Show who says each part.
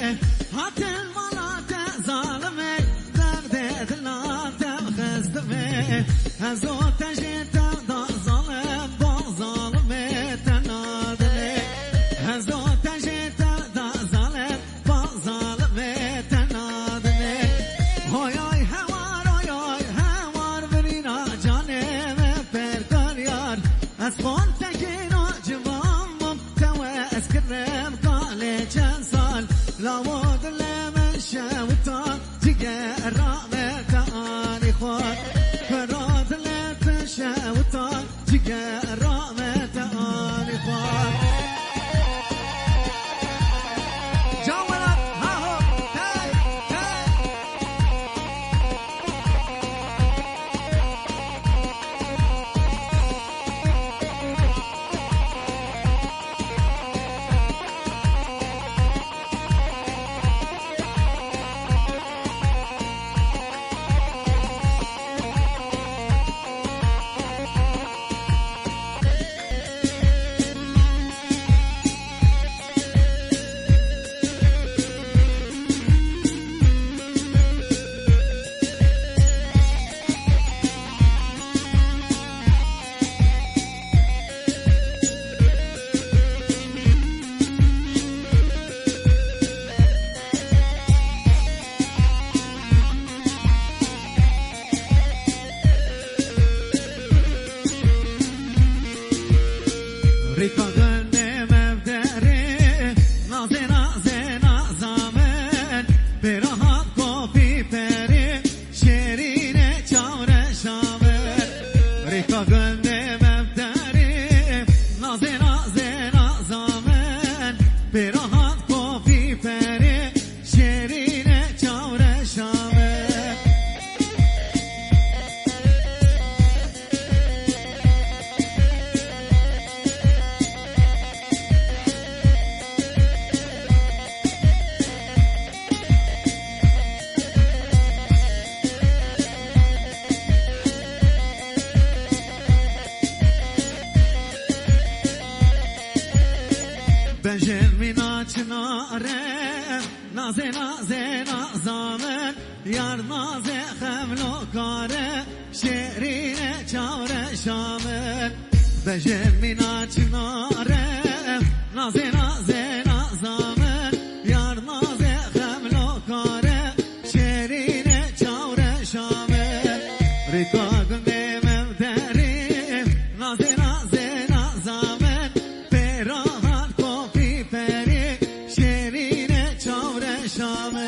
Speaker 1: هاتن مالات ظالمه درد دلات خزدمه هزو تجيت دا ظالم با ظالمه تنادمه هزو تجيت دا ظالم با ظالمه تنادمه هوي هوي هوار برينا جانم پرکار یار اسبان تکینو جوامم تو اسکرم قاله چند سال لامود لمن شوتان جگر رامت آنی خود فراد لت شوتان جگر رامت آنی خود جوالات ها هو تای ريكا غني مبدري نازي نازي نازامن براهات كوفي بري شيرين چاور شامن ريكا غني مبدري نازي نازي نازامن براهات كوفي بري شيرين چاور شامن بجن مینا چناره نازه نازه نازامن یار نازه خملو کاره شیرین چاور شامن بجن مینا چناره نازه نازه نازامن یار نازه خملو کاره شیرین چاور شامن ریکا گنده ممدری نازه نازه نازامن پیرا شام